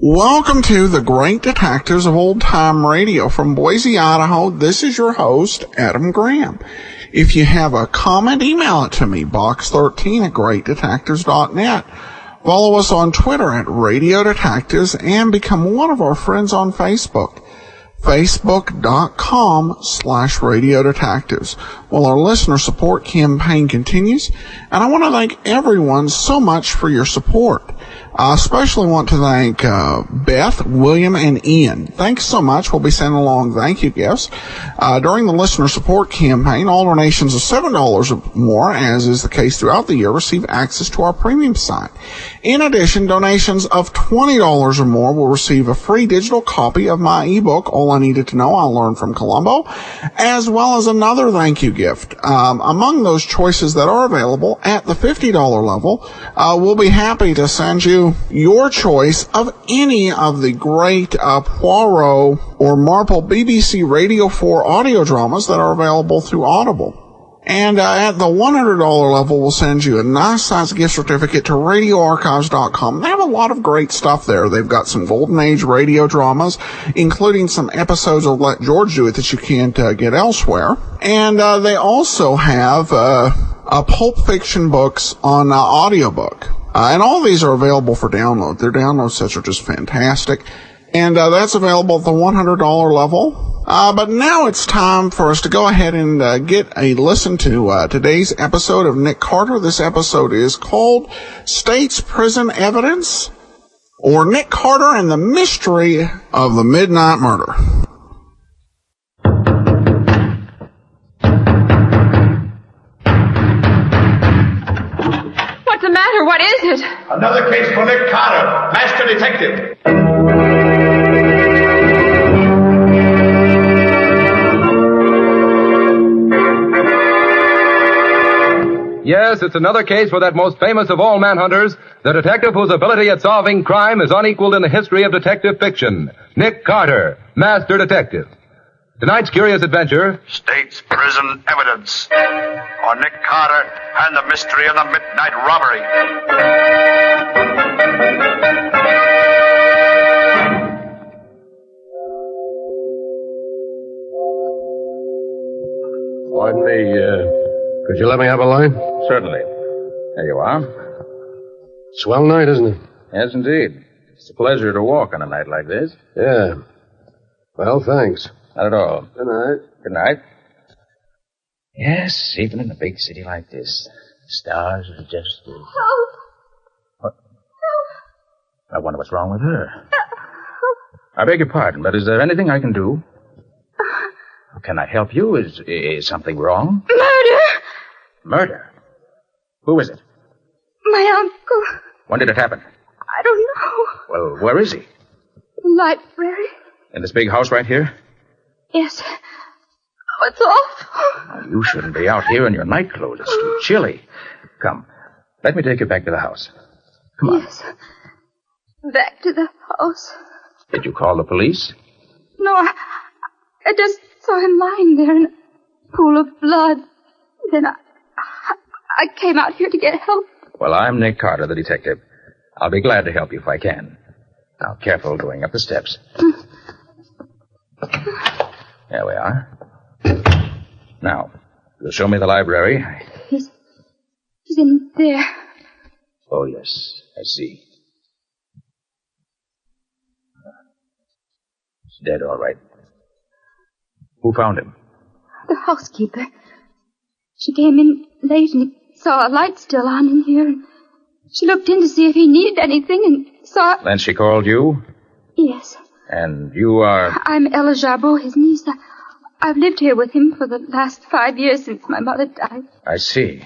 Welcome to the Great Detectives of Old Time Radio. From Boise, Idaho, this is your host, Adam Graham. If you have a comment, email it to me, box13@greatdetectives.net. Follow us on Twitter at Radio Detectives and become one of our friends on Facebook. Facebook.com/Radio Detectives. Well, our listener support campaign continues, and I want to thank everyone so much for your support. I especially want to thank Beth, William, and Ian. Thanks so much. We'll be sending along thank you gifts. During the listener support campaign, all donations of $7 or more, as is the case throughout the year, receive access to our premium site. In addition, donations of $20 or more will receive a free digital copy of my ebook, All I Needed to Know I Learned from Columbo, as well as another thank you gift. Among those choices that are available at the $50 level, we'll be happy to send you your choice of any of the great Poirot or Marple BBC Radio 4 audio dramas that are available through Audible. And at the $100 level, we'll send you a nice-sized gift certificate to radioarchives.com. They have a lot of great stuff there. They've got some Golden Age radio dramas, including some episodes of Let George Do It that you can't get elsewhere. And they also have Pulp Fiction books on audiobook. And all these are available for download. Their download sets are just fantastic. And that's available at the $100 level. But now it's time for us to go ahead and get a listen to today's episode of Nick Carter. This episode is called State's Prison Evidence, or Nick Carter and the Mystery of the Midnight Murder. What's the matter? What is it? Another case for Nick Carter, master detective. Yes, it's another case for that most famous of all manhunters, the detective whose ability at solving crime is unequaled in the history of detective fiction, Nick Carter, master detective. Tonight's curious adventure, State's Prison Evidence, or Nick Carter and the Mystery of the Midnight Robbery. Pardon me, could you let me have a line? Certainly. There you are. Swell night, isn't it? Yes, indeed. It's a pleasure to walk on a night like this. Yeah. Well, thanks. Not at all. Good night. Good night. Yes, even in a big city like this, the stars are just... Help! What? I wonder what's wrong with her. I beg your pardon, but is there anything I can do? Can I help you? Is something wrong? Murder! Murder? Who is it? My uncle. When did it happen? I don't know. Well, where is he? Library? In this big house right here? Yes. Oh, it's awful. Oh, you shouldn't be out here in your night clothes. It's too chilly. Come, let me take you back to the house. Come on. Yes. Back to the house. Did you call the police? No, I just saw him lying there in a pool of blood. Then I came out here to get help. Well, I'm Nick Carter, the detective. I'll be glad to help you if I can. Now, careful going up the steps. There we are. Now, you'll show me the library. He's in there. Oh, yes, I see. He's dead, all right. Who found him? The housekeeper. She came in late and saw a light still on in here. And she looked in to see if he needed anything and saw... Then she called you? Yes. And you are... I'm Ella Jarbeau, his niece. I've lived here with him for the last 5 years since my mother died. I see.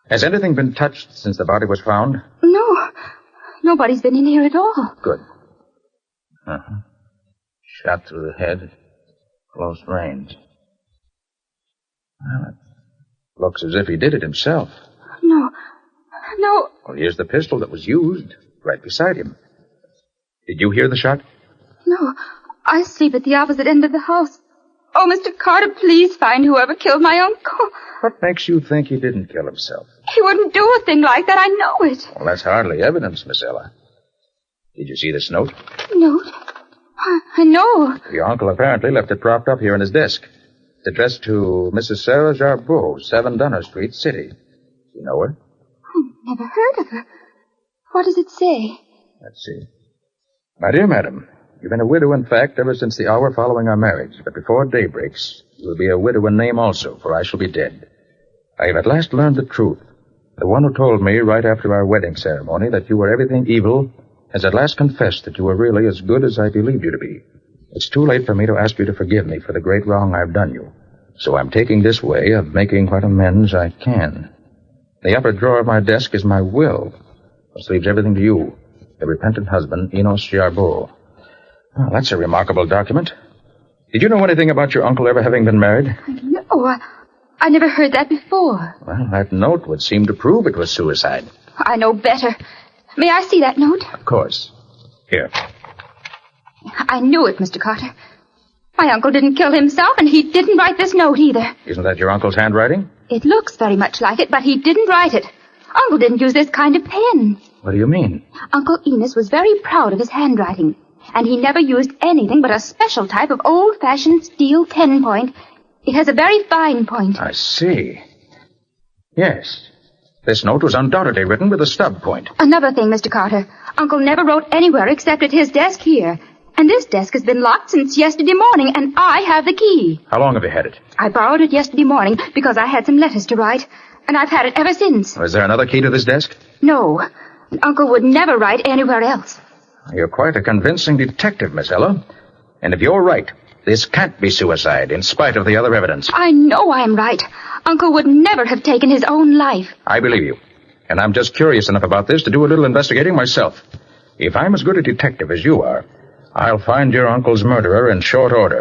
Has anything been touched since the body was found? No. Nobody's been in here at all. Good. Uh-huh. Shot through the head. Close range. Well, it looks as if he did it himself. No. Well, here's the pistol that was used, right beside him. Did you hear the shot? No. I sleep at the opposite end of the house. Oh, Mr. Carter, please find whoever killed my uncle. What makes you think he didn't kill himself? He wouldn't do a thing like that. I know it. Well, that's hardly evidence, Miss Ella. Did you see this note? Note? I know. Your uncle apparently left it propped up here in his desk. It's addressed to Mrs. Sarah Jarbeau, 7 Dunner Street, City. You know her? I never heard of her. What does it say? Let's see. My dear madam, you've been a widow, in fact, ever since the hour following our marriage. But before day breaks, you will be a widow in name also, for I shall be dead. I have at last learned the truth. The one who told me right after our wedding ceremony that you were everything evil has at last confessed that you were really as good as I believed you to be. It's too late for me to ask you to forgive me for the great wrong I've done you. So I'm taking this way of making what amends I can. The upper drawer of my desk is my will, which leaves everything to you, the repentant husband, Enos Jarbeau. Well, that's a remarkable document. Did you know anything about your uncle ever having been married? No, I never heard that before. Well, that note would seem to prove it was suicide. I know better. May I see that note? Of course. Here. I knew it, Mr. Carter. My uncle didn't kill himself, and he didn't write this note either. Isn't that your uncle's handwriting? It looks very much like it, but he didn't write it. Uncle didn't use this kind of pen. What do you mean? Uncle Enos was very proud of his handwriting, and he never used anything but a special type of old-fashioned steel pen point. It has a very fine point. I see. Yes. This note was undoubtedly written with a stub point. Another thing, Mr. Carter. Uncle never wrote anywhere except at his desk here. And this desk has been locked since yesterday morning, and I have the key. How long have you had it? I borrowed it yesterday morning because I had some letters to write, and I've had it ever since. Is there another key to this desk? No. And Uncle would never write anywhere else. You're quite a convincing detective, Miss Ella. And if you're right, this can't be suicide, in spite of the other evidence. I know I'm right. Uncle would never have taken his own life. I believe you. And I'm just curious enough about this to do a little investigating myself. If I'm as good a detective as you are, I'll find your uncle's murderer in short order.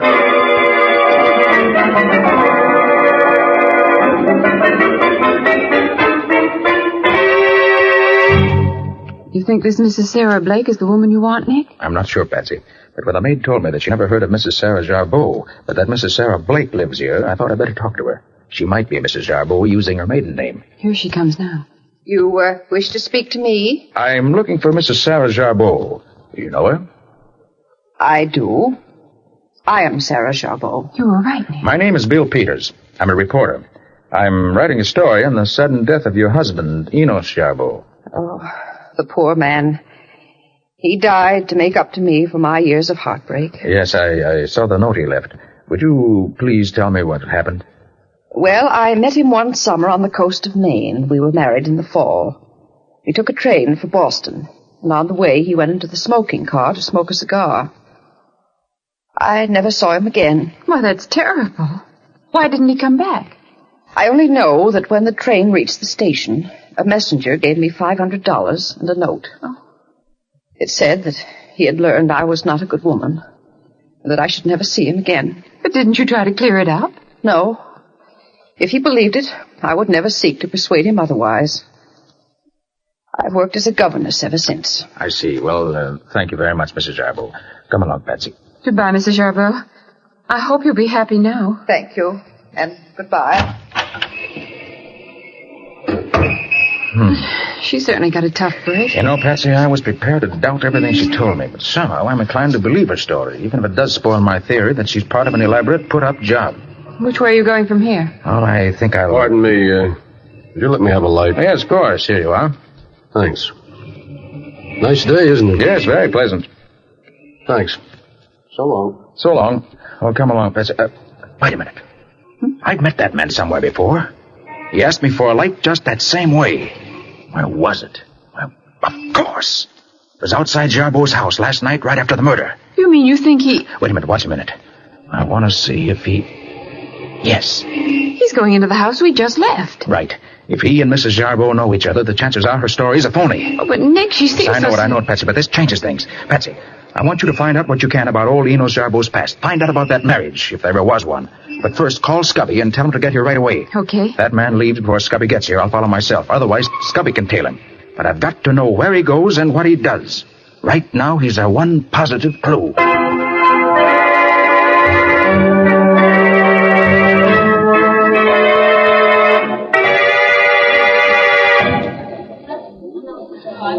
You think this Mrs. Sarah Blake is the woman you want, Nick? I'm not sure, Patsy. But when the maid told me that she never heard of Mrs. Sarah Jarbeau, but that Mrs. Sarah Blake lives here, I thought I'd better talk to her. She might be Mrs. Jarbeau using her maiden name. Here she comes now. You wish to speak to me? I'm looking for Mrs. Sarah Jarbeau. Do you know her? I do. I am Sarah Jarbeau. You were right, Nick. My name is Bill Peters. I'm a reporter. I'm writing a story on the sudden death of your husband, Enos Jarbeau. Oh, the poor man. He died to make up to me for my years of heartbreak. Yes, I saw the note he left. Would you please tell me what happened? Well, I met him one summer on the coast of Maine. We were married in the fall. We took a train for Boston, and on the way he went into the smoking car to smoke a cigar. I never saw him again. Why, that's terrible. Why didn't he come back? I only know that when the train reached the station, a messenger gave me $500 and a note. Oh. It said that he had learned I was not a good woman, and that I should never see him again. But didn't you try to clear it up? No. If he believed it, I would never seek to persuade him otherwise. I've worked as a governess ever since. I see. Well, thank you very much, Mrs. Jarbeau. Come along, Patsy. Goodbye, Mrs. Jarbeau. I hope you'll be happy now. Thank you, and goodbye. She certainly got a tough break. You know, Patsy, I was prepared to doubt everything she told me, but somehow I'm inclined to believe her story, even if it does spoil my theory that she's part of an elaborate put-up job. Which way are you going from here? Oh, I think I'll... Pardon me, would you let me have a light? Yes, of course. Here you are. Thanks. Nice day, isn't it? Yes, very pleasant. Thanks. So long. So long. Oh, come along, Patsy. Wait a minute. I've met that man somewhere before. He asked me for a light just that same way. Where was it? Well, of course. It was outside Jarbeau's house last night, right after the murder. You mean you think he... Wait a minute, watch a minute. I want to see if he... Yes. He's going into the house we just left. Right. If he and Mrs. Jarbo know each other, the chances are her story is a phony. Oh, but Nick, she seems I know it, Patsy, but this changes things. Patsy, I want you to find out what you can about old Enos Jarbo's past. Find out about that marriage, if there ever was one. But first, call Scubby and tell him to get here right away. Okay. If that man leaves before Scubby gets here, I'll follow myself. Otherwise, Scubby can tail him. But I've got to know where he goes and what he does. Right now, he's our one positive clue.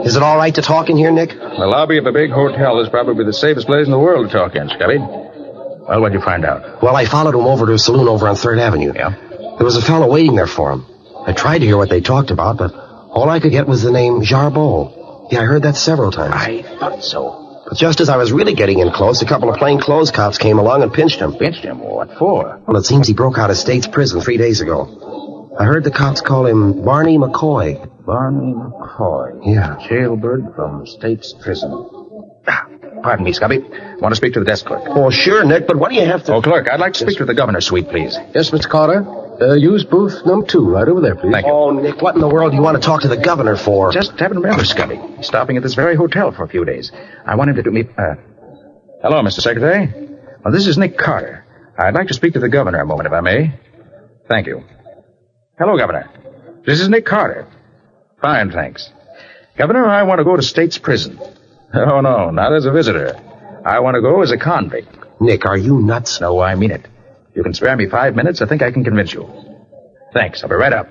Is it all right to talk in here, Nick? The lobby of a big hotel is probably the safest place in the world to talk in, Scubby. Well, what'd you find out? Well, I followed him over to a saloon over on 3rd Avenue. Yeah? There was a fellow waiting there for him. I tried to hear what they talked about, but all I could get was the name Jarbo. Yeah, I heard that several times. I thought so. But just as I was really getting in close, a couple of plainclothes cops came along and pinched him. Pinched him? What for? Well, it seems he broke out of state's prison 3 days ago. I heard the cops call him Barney McCoy. Barney McCoy. Yeah. Jailbird from state's prison. Pardon me, Scubby. Want to speak to the desk clerk? Oh, sure, Nick, but what do you have to... Oh, clerk, I'd like to speak to the governor's suite, please. Yes, Mr. Carter. Use booth number 2 right over there, please. Thank you. Oh, Nick, what in the world do you want to talk to the governor for? Just haven't remembered Scubby. He's stopping at this very hotel for a few days. I want him to do me... Hello, Mr. Secretary. Well, this is Nick Carter. I'd like to speak to the governor a moment, if I may. Thank you. Hello, Governor. This is Nick Carter. Fine, thanks. Governor, I want to go to state's prison. Oh, no, not as a visitor. I want to go as a convict. Nick, are you nuts? No, I mean it. You can spare me 5 minutes, I think I can convince you. Thanks, I'll be right up.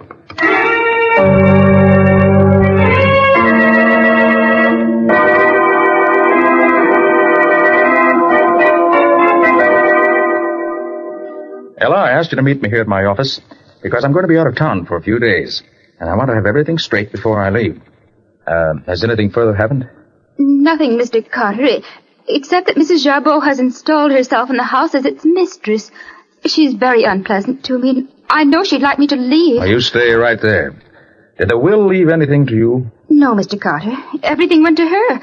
Ella, I asked you to meet me here at my office because I'm going to be out of town for a few days, and I want to have everything straight before I leave. Has anything further happened? Nothing, Mr. Carter, except that Mrs. Jarbo has installed herself in the house as its mistress. She's very unpleasant to me, and I know she'd like me to leave. Oh, you stay right there. Did the will leave anything to you? No, Mr. Carter. Everything went to her.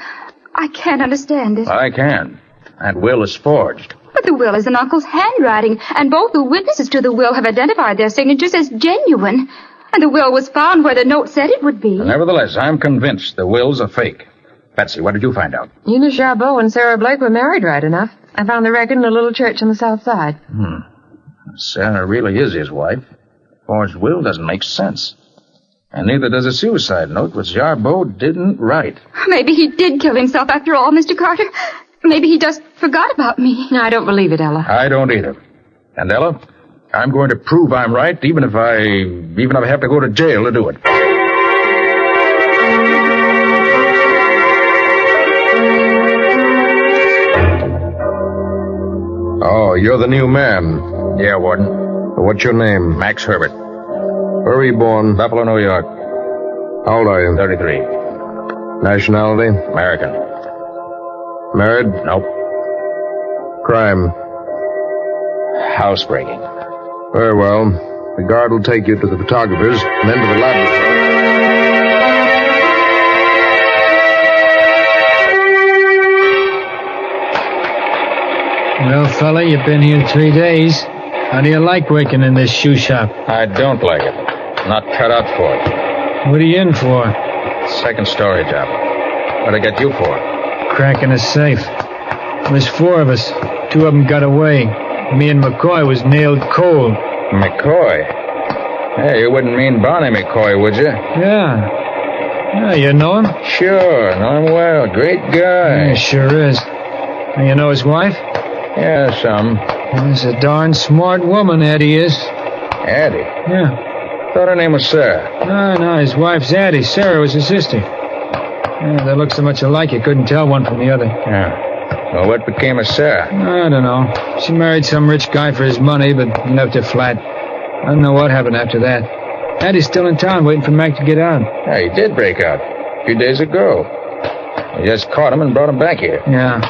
I can't understand it. I can. That will is forged. But the will is in Uncle's handwriting, and both the witnesses to the will have identified their signatures as genuine. And the will was found where the note said it would be. Nevertheless, I'm convinced the will's a fake. Patsy, what did you find out? Enos Jarbo and Sarah Blake were married right enough. I found the record in a little church on the south side. Sarah really is his wife. Forged will doesn't make sense. And neither does a suicide note, which Jarbo didn't write. Maybe he did kill himself after all, Mr. Carter. Maybe he just forgot about me. No, I don't believe it, Ella. I don't either. And Ella, I'm going to prove I'm right, even if I have to go to jail to do it. Oh, you're the new man. Yeah, Warden. What's your name? Max Herbert. Where were you born? Buffalo, New York. How old are you? 33. Nationality? American. Married? Nope. Crime? Housebreaking. Very well. The guard will take you to the photographers and then to the laboratory. Well, fella, you've been here 3 days. How do you like working in this shoe shop? I don't like it. Not cut out for it. What are you in for? Second story job. What'd I get you for? Cracking a safe. There's 4 of us. 2 of them got away. Me and McCoy was nailed cold. McCoy? Hey, you wouldn't mean Barney McCoy, would you? Yeah, you know him? Sure, know him well. Great guy. Yeah, sure is. And you know his wife? Yeah, some. She's a darn smart woman, Addie is. Addie? Yeah. Thought her name was Sarah. No, his wife's Addie. Sarah was his sister. Yeah, they look so much alike you couldn't tell one from the other. Yeah. Well, what became of Sarah? I don't know. She married some rich guy for his money, but left her flat. I don't know what happened after that. Addie's still in town waiting for Mac to get out. Yeah, he did break out. A few days ago. We just caught him and brought him back here. Yeah,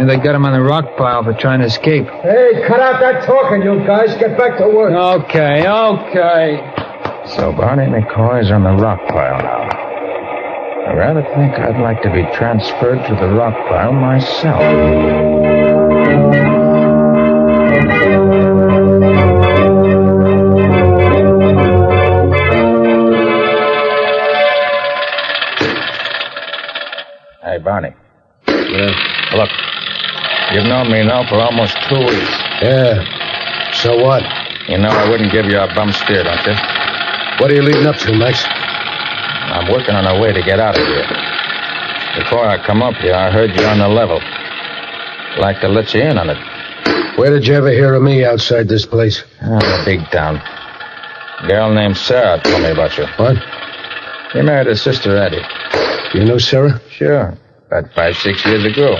they got him on the rock pile for trying to escape. Hey, cut out that talking, you guys. Get back to work. Okay. So Barney McCoy's on the rock pile now. I rather think I'd like to be transferred to the rock pile myself. know, for almost 2 weeks. Yeah. So what? You know I wouldn't give you a bum steer, don't you? What are you leading up to, Max? I'm working on a way to get out of here. Before I come up here, I heard you on the level. I'd like to let you in on it. Where did you ever hear of me outside this place? A big town. A girl named Sarah told me about you. What? You married her sister, Addie. You know Sarah? Sure. About 5-6 years ago.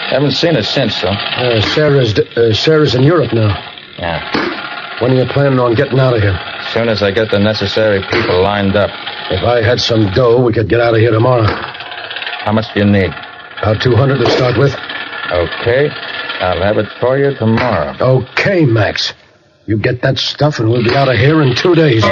Haven't seen her since, though. Sarah's in Europe now. Yeah. When are you planning on getting out of here? As soon as I get the necessary people lined up. If I had some dough, we could get out of here tomorrow. How much do you need? About 200 to start with. Okay. I'll have it for you tomorrow. Okay, Max. You get that stuff and we'll be out of here in 2 days.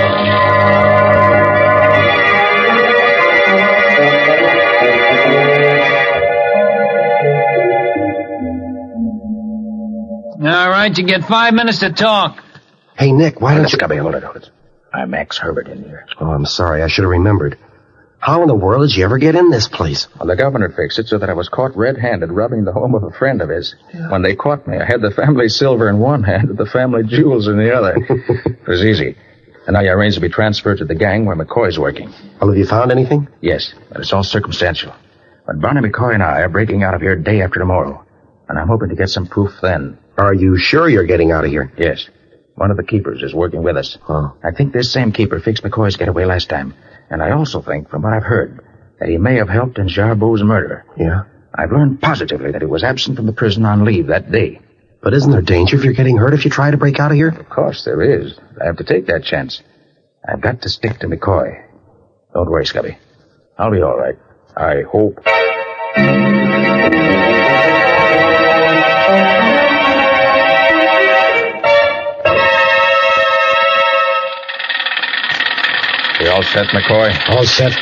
All right, you get 5 minutes to talk. Hey, Nick, why don't you... Hold it. I'm Max Herbert in here. Oh, I'm sorry. I should have remembered. How in the world did you ever get in this place? Well, the governor fixed it so that I was caught red-handed robbing the home of a friend of his. Yeah. When they caught me, I had the family silver in one hand and the family jewels in the other. It was easy. And I arranged to be transferred to the gang where McCoy's working. Well, have you found anything? Yes, but it's all circumstantial. But Barney McCoy and I are breaking out of here day after tomorrow. And I'm hoping to get some proof then. Are you sure you're getting out of here? Yes. One of the keepers is working with us. Oh. I think this same keeper fixed McCoy's getaway last time. And I also think, from what I've heard, that he may have helped in Jarbo's murder. Yeah? I've learned positively that he was absent from the prison on leave that day. But isn't there danger if you're getting hurt if you try to break out of here? Of course there is. I have to take that chance. I've got to stick to McCoy. Don't worry, Scubby. I'll be all right. I hope. You all set, McCoy? All set.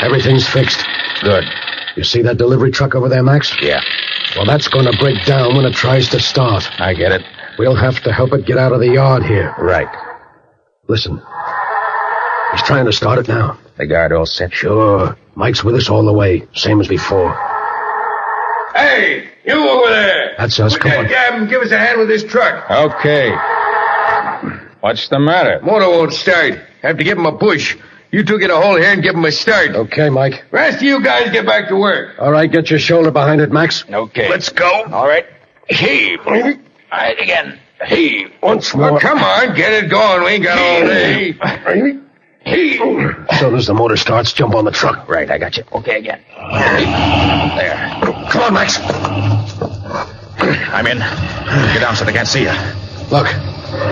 Everything's fixed. Good. You see that delivery truck over there, Max? Yeah. Well, that's going to break down when it tries to start. I get it. We'll have to help it get out of the yard here. Right. Listen. He's trying to start it now. The guard all set? Sure. Mike's with us all the way, same as before. Hey, you over there. That's us. Come on. Gavin, give us a hand with this truck. Okay. What's the matter? Motor won't start. Have to give him a push. You two get a hold here and give him a start. Okay, Mike. The rest of you guys get back to work. All right, get your shoulder behind it, Max. Okay. Let's go. All right. Heave. All right, again. Heave. Once more. Oh, come on, get it going. We ain't got all day. Heave. As soon as the motor starts, jump on the truck. Right, I got you. Okay, again. There. Come on, Max. I'm in. Get down so they can't see you. Look,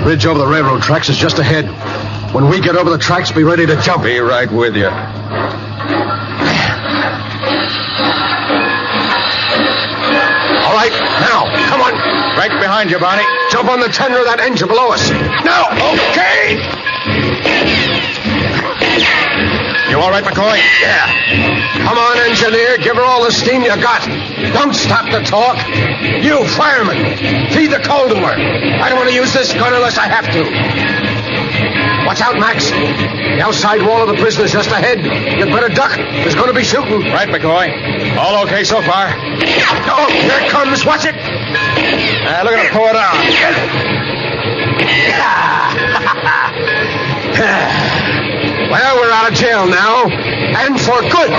bridge over the railroad tracks is just ahead. When we get over the tracks, be ready to jump. Be right with you. All right, now, come on. Right behind you, Barney. Jump on the tender of that engine below us. Now, okay. You all right, McCoy? Yeah. Come on, engineer. Give her all the steam you got. Don't stop to talk. You, fireman, feed the coal to her. I don't want to use this gun unless I have to. Watch out, Max. The outside wall of the prison is just ahead. You'd better duck. There's going to be shooting. Right, McCoy. All okay so far? Oh, here it comes. Watch it. Look at it pour it on. Well, we're out of jail now. And for good.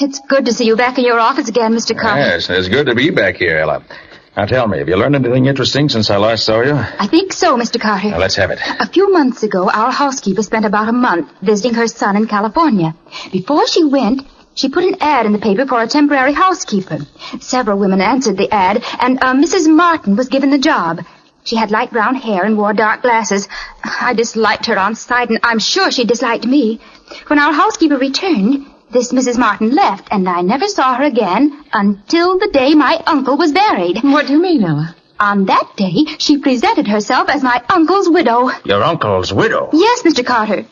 It's good to see you back in your office again, Mr. Carter. Yes, it's good to be back here, Ella. Now tell me, have you learned anything interesting since I last saw you? I think so, Mr. Carter. Now, let's have it. A few months ago, our housekeeper spent about a month visiting her son in California. Before she went, she put an ad in the paper for a temporary housekeeper. Several women answered the ad, and Mrs. Martin was given the job. She had light brown hair and wore dark glasses. I disliked her on sight, and I'm sure she disliked me. When our housekeeper returned, this Mrs. Martin left, and I never saw her again until the day my uncle was buried. What do you mean, Ella? On that day, she presented herself as my uncle's widow. Your uncle's widow? Yes, Mr. Carter.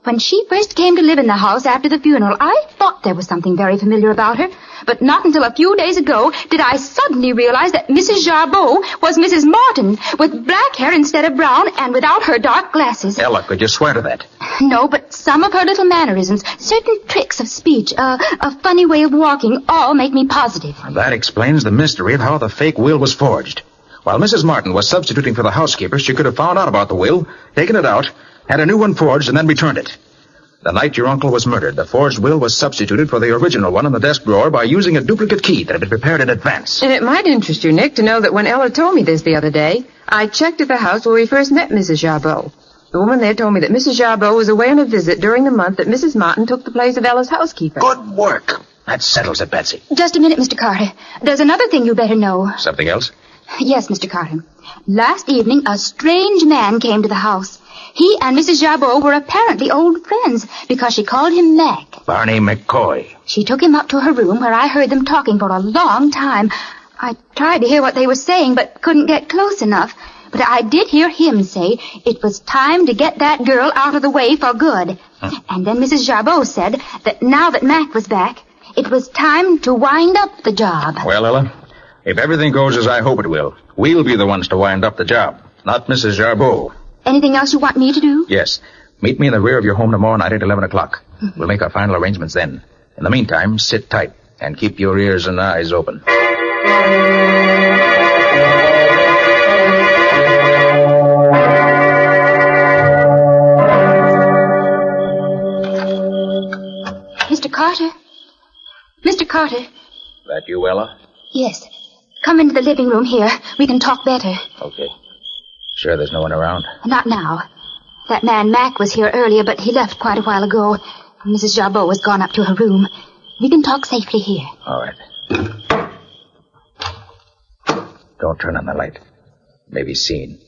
When she first came to live in the house after the funeral, I thought there was something very familiar about her. But not until a few days ago did I suddenly realize that Mrs. Jarbeau was Mrs. Martin, with black hair instead of brown and without her dark glasses. Ella, could you swear to that? No, but some of her little mannerisms, certain tricks of speech, a funny way of walking, all make me positive. That explains the mystery of how the fake will was forged. While Mrs. Martin was substituting for the housekeeper, she could have found out about the will, taken it out, had a new one forged, and then returned it. The night your uncle was murdered, the forged will was substituted for the original one in the desk drawer by using a duplicate key that had been prepared in advance. And it might interest you, Nick, to know that when Ella told me this the other day, I checked at the house where we first met Mrs. Jarbeau. The woman there told me that Mrs. Jarbeau was away on a visit during the month that Mrs. Martin took the place of Ella's housekeeper. Good work. That settles it, Betsy. Just a minute, Mr. Carter. There's another thing you better know. Something else? Yes, Mr. Carter. Last evening, a strange man came to the house. He and Mrs. Jarbeau were apparently old friends because she called him Mac. Barney McCoy. She took him up to her room where I heard them talking for a long time. I tried to hear what they were saying but couldn't get close enough. But I did hear him say it was time to get that girl out of the way for good. And then Mrs. Jarbeau said that now that Mac was back, it was time to wind up the job. Well, Ella, if everything goes as I hope it will, we'll be the ones to wind up the job, not Mrs. Jarbeau. Anything else you want me to do? Yes. Meet me in the rear of your home tomorrow night at 11 o'clock. We'll make our final arrangements then. In the meantime, sit tight and keep your ears and eyes open. Mr. Carter? Mr. Carter? That you, Ella? Yes. Come into the living room here. We can talk better. Okay. Sure there's no one around? Not now. That man Mac was here earlier, but he left quite a while ago. Mrs. Jarbeau has gone up to her room. We can talk safely here. All right. Don't turn on the light. Maybe seen.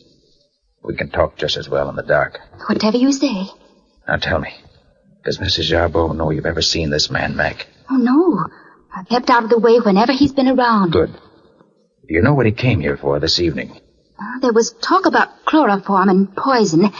We can talk just as well in the dark. Whatever you say. Now tell me, does Mrs. Jarbeau know you've ever seen this man, Mac? Oh, no. I've kept out of the way whenever he's been around. Good. Do you know what he came here for this evening? There was talk about chloroform and poison.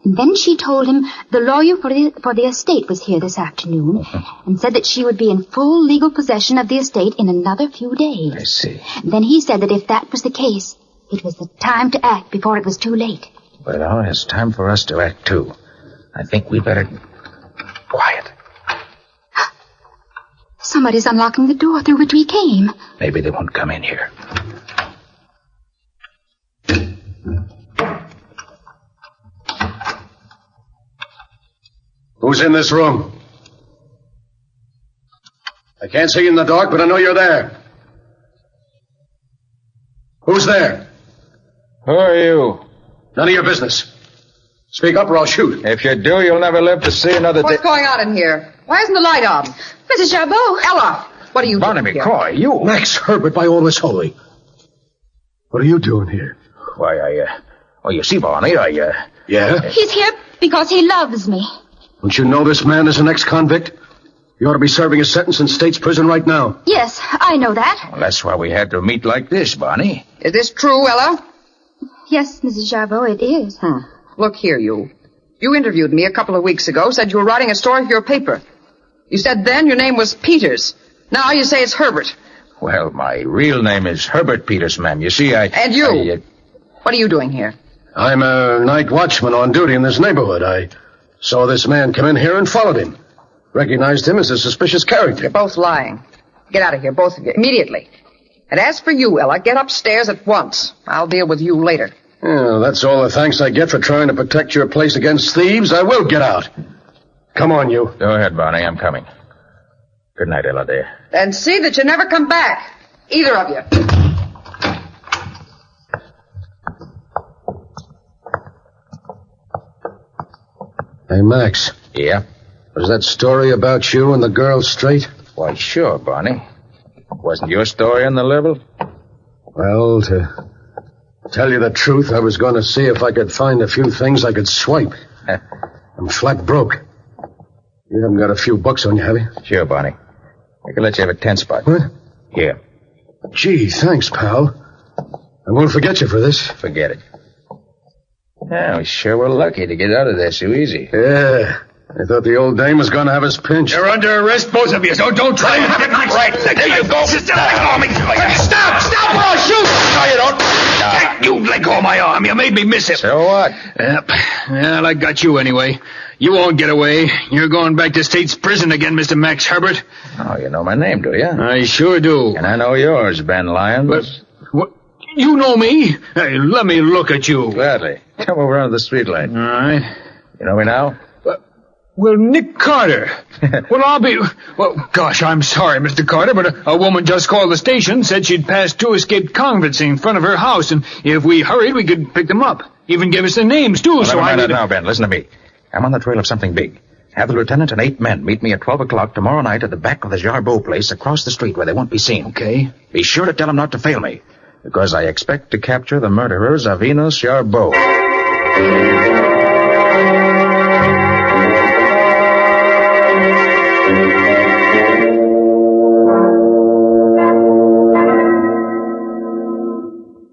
And then she told him the lawyer for the estate was here this afternoon and said that she would be in full legal possession of the estate in another few days. I see. Then he said that if that was the case, it was the time to act before it was too late. Well, it's time for us to act, too. I think we'd better... Quiet. Somebody's unlocking the door through which we came. Maybe they won't come in here. Who's in this room? I can't see you in the dark, but I know you're there. Who's there? Who are you? None of your business. Speak up or I'll shoot. If you do, you'll never live to see another day. What's going on in here? Why isn't the light on? Mrs. Jarbeau! Ella! What are you Barney doing here? McCoy, you... Max Herbert, by all that's holy. What are you doing here? Why, Well, you see, Barney, Yeah? He's here because he loves me. Don't you know this man is an ex-convict? He ought to be serving his sentence in state's prison right now. Yes, I know that. Well, that's why we had to meet like this, Barney. Is this true, Ella? Yes, Mrs. Jarbeau, it is. Look here, you. You interviewed me a couple of weeks ago, said you were writing a story for your paper. You said then your name was Peters. Now you say it's Herbert. Well, my real name is Herbert Peters, ma'am. You see, And you? What are you doing here? I'm a night watchman on duty in this neighborhood. I saw this man come in here and followed him. Recognized him as a suspicious character. You're both lying. Get out of here, both of you, immediately. And as for you, Ella, get upstairs at once. I'll deal with you later. Yeah, that's all the thanks I get for trying to protect your place against thieves. I will get out. Come on, you. Go ahead, Barney. I'm coming. Good night, Ella, dear. And see that you never come back. Either of you. Hey, Max. Yeah? Was that story about you and the girl straight? Why, sure, Barney. Wasn't your story on the level? Well, to tell you the truth, I was going to see if I could find a few things I could swipe. I'm flat broke. You haven't got a few bucks on you, have you? Sure, Barney. I can let you have a 10 spot. What? Here. Gee, thanks, pal. I won't forget you for this. Forget it. Yeah, we sure were lucky to get out of there so easy. Yeah. I thought the old dame was going to have us pinched. You're under arrest, both of you, so don't try and have it nice. Right, there you go. Stop, or I'll shoot. No, you don't. You let go of my arm. You made me miss him. So what? Well, I got you anyway. You won't get away. You're going back to state's prison again, Mr. Max Herbert. Oh, you know my name, do you? I sure do. And I know yours, Ben Lyons. But, what? You know me? Hey, let me look at you. Gladly. Come over onto the street light. All right. You know me now? Well, Nick Carter. Well, I'll be... Well, gosh, I'm sorry, Mr. Carter, but a woman just called the station, said she'd passed 2 escaped convicts in front of her house, and if we hurried, we could pick them up. Even give us their names, too, Never mind that now, Ben. Listen to me. I'm on the trail of something big. Have the lieutenant and 8 men meet me at 12 o'clock tomorrow night at the back of the Jarbeau place across the street where they won't be seen. Okay. Be sure to tell them not to fail me, because I expect to capture the murderers of Enos Jarbeau.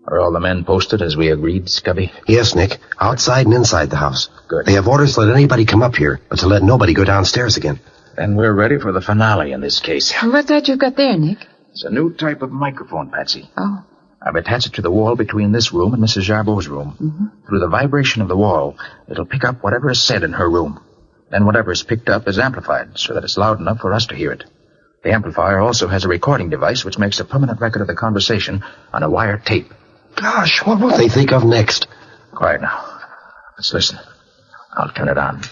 Are all the men posted as we agreed, Scubby? Yes, Nick. Outside and inside the house. Good. They have orders to let anybody come up here, but to let nobody go downstairs again. Then we're ready for the finale in this case. What's that you've got there, Nick? It's a new type of microphone, Patsy. Oh. I've attached it to the wall between this room and Mrs. Jarbeau's room. Mm-hmm. Through the vibration of the wall, it'll pick up whatever is said in her room. Then whatever is picked up is amplified so that it's loud enough for us to hear it. The amplifier also has a recording device which makes a permanent record of the conversation on a wire tape. Gosh, what will they think of next? Quiet now. Let's listen. I'll turn it on.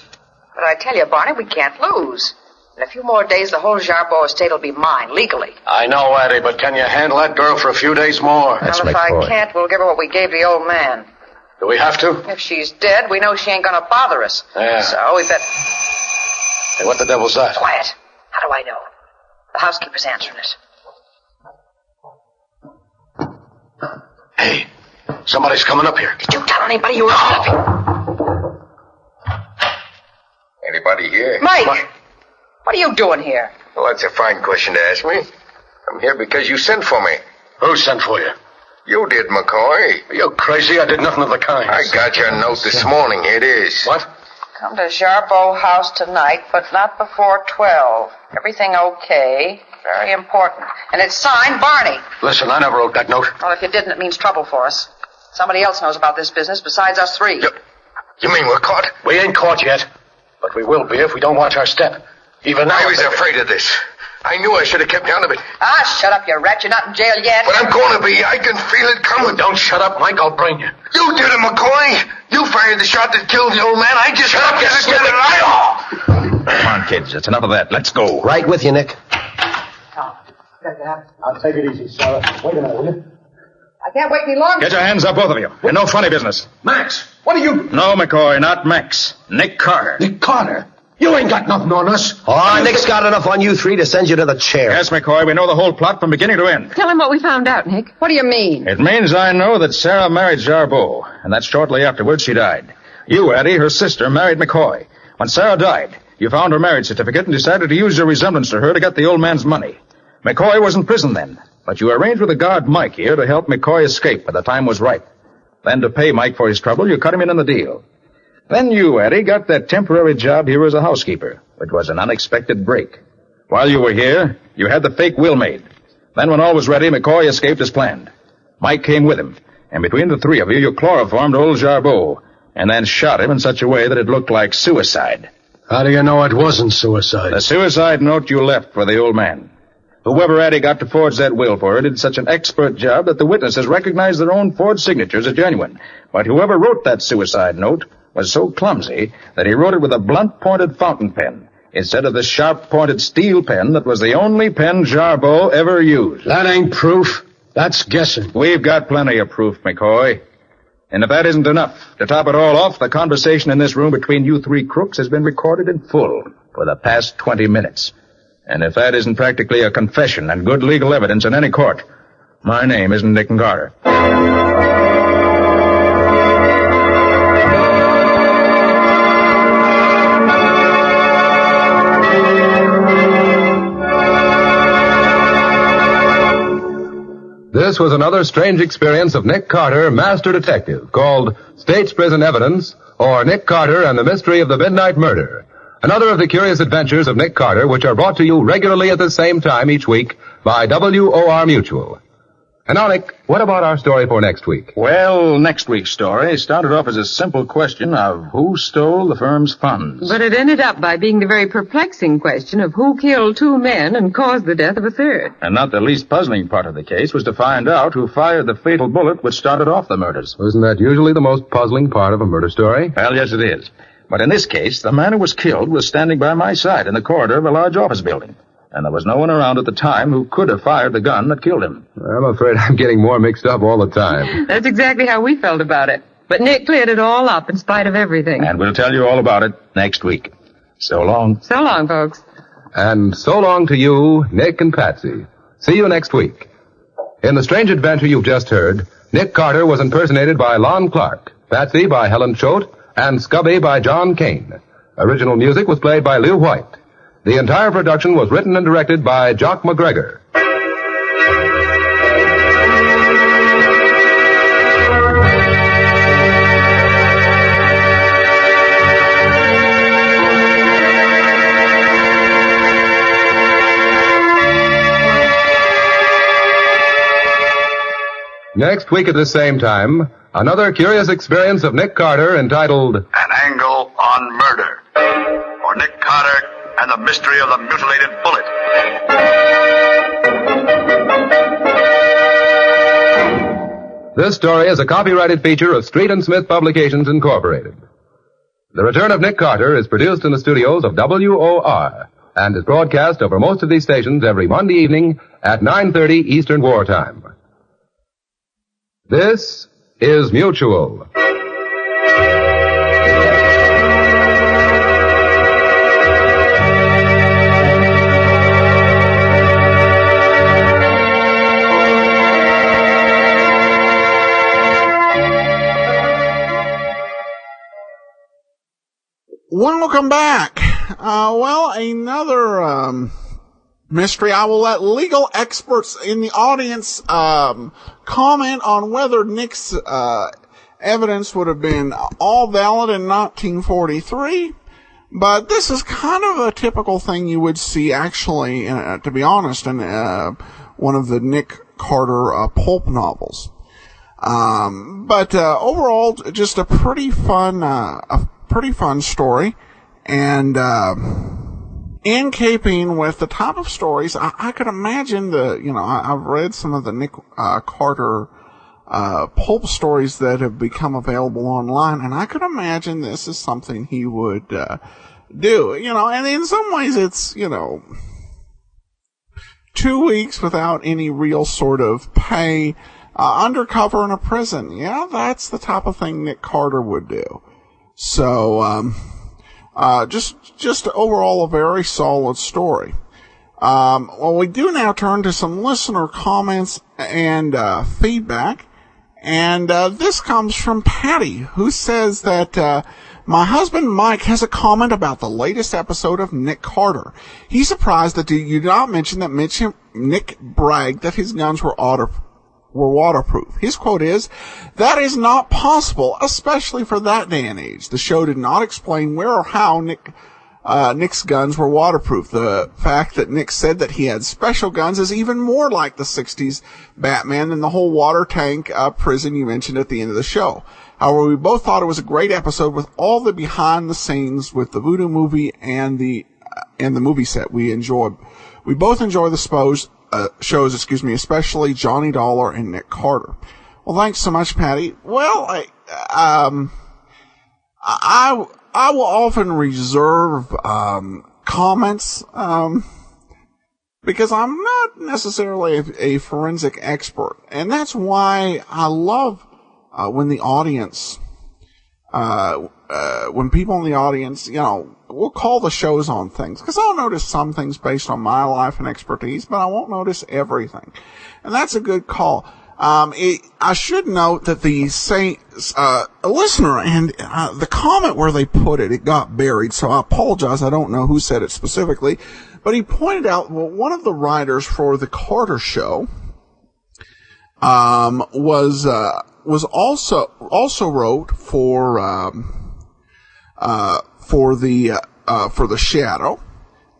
But I tell you, Barney, we can't lose. In a few more days, the whole Jarbeau estate will be mine, legally. I know, Addie, but can you handle that girl for a few days more? That's well, if McCoy. I can't, we'll give her what we gave the old man. Do we have to? If she's dead, we know she ain't gonna bother us. Yeah. So we bet... Hey, what the devil's that? Quiet. How do I know? The housekeeper's answering it. Hey, somebody's coming up here. Did you tell anybody you were up here? Anybody here? Mike! What are you doing here? Well, that's a fine question to ask me. I'm here because you sent for me. Who sent for you? You did, McCoy. Are you crazy? I did nothing of the kind. I got your note this morning. Here it is. What? Come to Jarbeau House tonight, but not before 12. Everything okay. Very important. And it's signed Barney. Listen, I never wrote that note. Well, if you didn't, it means trouble for us. Somebody else knows about this business besides us 3. You mean we're caught? We ain't caught yet. But we will be if we don't watch our step. Even now... I was afraid of this. I knew I should have kept out of it. Ah, shut up, you rat. You're not in jail yet. But I'm going to be. I can feel it coming. Don't shut up, Mike. I'll brain you. You did it, McCoy. You fired the shot that killed the old man. I just... Shut up, you stupid Come on, kids. It's enough of that. Let's go. Right with you, Nick. I'll take it easy, Sarah. Wait a minute, will you? I can't wait any longer. Get your hands up, both of you. And no funny business. Max, what are you... No, McCoy, not Max. Nick Carter. Nick Carter? You ain't got nothing on us. Oh, Nick's got enough on you 3 to send you to the chair. Yes, McCoy, we know the whole plot from beginning to end. Tell him what we found out, Nick. What do you mean? It means I know that Sarah married Jarbeau, and that shortly afterwards she died. You, Addie, her sister, married McCoy. When Sarah died, you found her marriage certificate and decided to use your resemblance to her to get the old man's money. McCoy was in prison then, but you arranged with the guard Mike here to help McCoy escape when the time was ripe. Then to pay Mike for his trouble, you cut him in on the deal. Then you, Addie, got that temporary job here as a housekeeper, which was an unexpected break. While you were here, you had the fake will made. Then when all was ready, McCoy escaped as planned. Mike came with him, and between the 3 of you, you chloroformed old Jarbeau, and then shot him in such a way that it looked like suicide. How do you know it wasn't suicide? The suicide note you left for the old man. Whoever Addie got to forge that will for her did such an expert job that the witnesses recognized their own forged signatures as genuine. But whoever wrote that suicide note was so clumsy that he wrote it with a blunt-pointed fountain pen instead of the sharp-pointed steel pen that was the only pen Jarbeau ever used. That ain't proof. That's guessing. We've got plenty of proof, McCoy. And if that isn't enough, to top it all off, the conversation in this room between you 3 crooks has been recorded in full for the past 20 minutes. And if that isn't practically a confession and good legal evidence in any court, my name isn't Nick Carter. This was another strange experience of Nick Carter, Master Detective, called State's Prison Evidence, or Nick Carter and the Mystery of the Midnight Murder. Another of the curious adventures of Nick Carter, which are brought to you regularly at the same time each week by WOR Mutual. And now, Nick, what about our story for next week? Well, next week's story started off as a simple question of who stole the firm's funds. But it ended up by being the very perplexing question of who killed two men and caused the death of a third. And not the least puzzling part of the case was to find out who fired the fatal bullet which started off the murders. Isn't that usually the most puzzling part of a murder story? Well, yes, it is. But in this case, the man who was killed was standing by my side in the corridor of a large office building. And there was no one around at the time who could have fired the gun that killed him. I'm afraid I'm getting more mixed up all the time. That's exactly how we felt about it. But Nick cleared it all up in spite of everything. And we'll tell you all about it next week. So long. So long, folks. And so long to you, Nick and Patsy. See you next week. In the strange adventure you've just heard, Nick Carter was impersonated by Lon Clark, Patsy by Helen Choate, and Scubby by John Kane. Original music was played by Lew White. The entire production was written and directed by Jock McGregor. Next week at the same time, another curious experience of Nick Carter entitled An Angle on Murder, or Nick Carter and the Mystery of the Mutilated Bullet. This story is a copyrighted feature of Street and Smith Publications, Incorporated. The Return of Nick Carter is produced in the studios of WOR and is broadcast over most of these stations every Monday evening at 9:30 Eastern Wartime. This is Mutual. Welcome back. Another mystery. I will let legal experts in the audience comment on whether Nick's evidence would have been all valid in 1943. But this is kind of a typical thing you would see, actually, to be honest, in one of the Nick Carter pulp novels. But overall, just a pretty fun story, and in keeping with the type of stories, I could imagine I've read some of the Nick Carter pulp stories that have become available online, and I could imagine this is something he would do, and in some ways it's, 2 weeks without any real sort of pay, undercover in a prison. Yeah, that's the type of thing Nick Carter would do. So, just overall a very solid story. We do now turn to some listener comments and feedback, and this comes from Patty, who says that my husband Mike has a comment about the latest episode of Nick Carter. He's surprised that you did not mention that Nick bragged that his guns were waterproof. His quote is, "That is not possible, especially for that day and age." The show did not explain where or how Nick's guns were waterproof. The fact that Nick said that he had special guns is even more like the 60s Batman than the whole water tank prison you mentioned at the end of the show. However, we both thought it was a great episode with all the behind the scenes with the Voodoo movie and the movie set. We both enjoy the shows, especially Johnny Dollar and Nick Carter. Well, thanks so much, Patty. Well, I will often reserve comments because I'm not necessarily a forensic expert, and that's why I love when the audience, when people in the audience, we'll call the shows on things, because I'll notice some things based on my life and expertise, but I won't notice everything. And that's a good call. I should note that a listener, and the comment where they put it got buried, so I apologize. I don't know who said it specifically, but he pointed out, one of the writers for the Carter Show, was also wrote for the for The Shadow,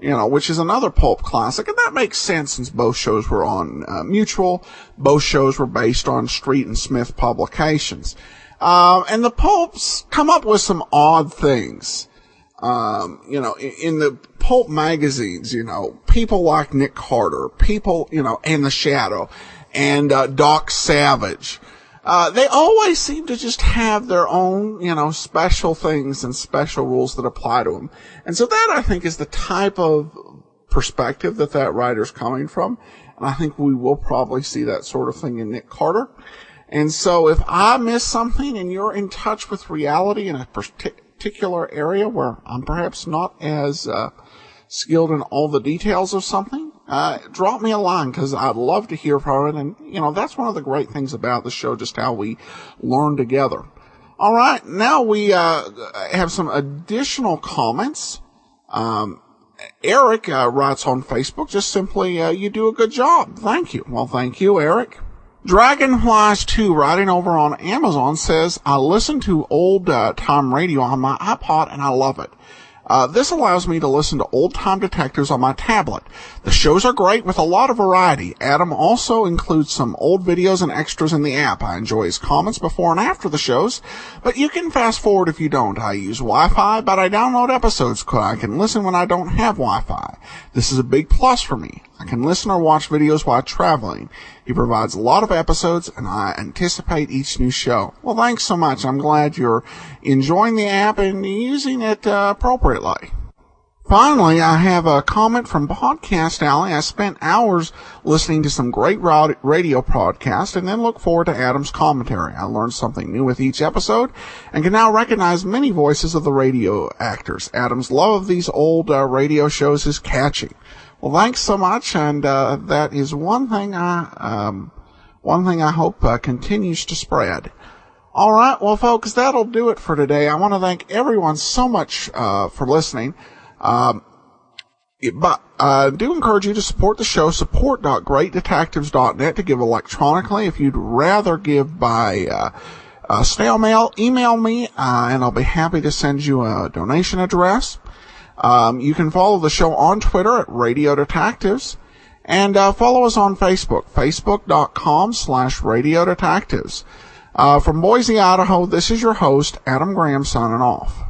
which is another pulp classic, and that makes sense since both shows were on Mutual. Both shows were based on Street and Smith publications. And the pulps come up with some odd things. In the pulp magazines, people like Nick Carter, people, and The Shadow, and Doc Savage. They always seem to just have their own, special things and special rules that apply to them. And so that, I think, is the type of perspective that writer's coming from. And I think we will probably see that sort of thing in Nick Carter. And so if I miss something and you're in touch with reality in a particular area where I'm perhaps not as skilled in all the details of something, drop me a line, because I'd love to hear from it. And, that's one of the great things about the show, just how we learn together. All right, now we have some additional comments. Eric writes on Facebook, just simply, you do a good job. Thank you. Well, thank you, Eric. Dragonflies 2, writing over on Amazon, says, I listen to old-time radio on my iPod, and I love it. This allows me to listen to old-time detectives on my tablet. The shows are great with a lot of variety. Adam also includes some old videos and extras in the app. I enjoy his comments before and after the shows, but you can fast forward if you don't. I use Wi-Fi, but I download episodes so I can listen when I don't have Wi-Fi. This is a big plus for me. I can listen or watch videos while traveling. He provides a lot of episodes, and I anticipate each new show. Well, thanks so much. I'm glad you're enjoying the app and using it appropriately. Finally, I have a comment from Podcast Alley. I spent hours listening to some great radio podcasts and then look forward to Adam's commentary. I learned something new with each episode and can now recognize many voices of the radio actors. Adam's love of these old radio shows is catchy. Well, thanks so much, and that is one thing I hope continues to spread. All right, well, folks, that'll do it for today. I want to thank everyone so much for listening. But I do encourage you to support the show, support.greatdetectives.net, to give electronically. If you'd rather give by snail mail, email me, and I'll be happy to send you a donation address. You can follow the show on Twitter at Radio Detectives, and follow us on Facebook, facebook.com/Radio Detectives. From Boise, Idaho, this is your host, Adam Graham, signing off.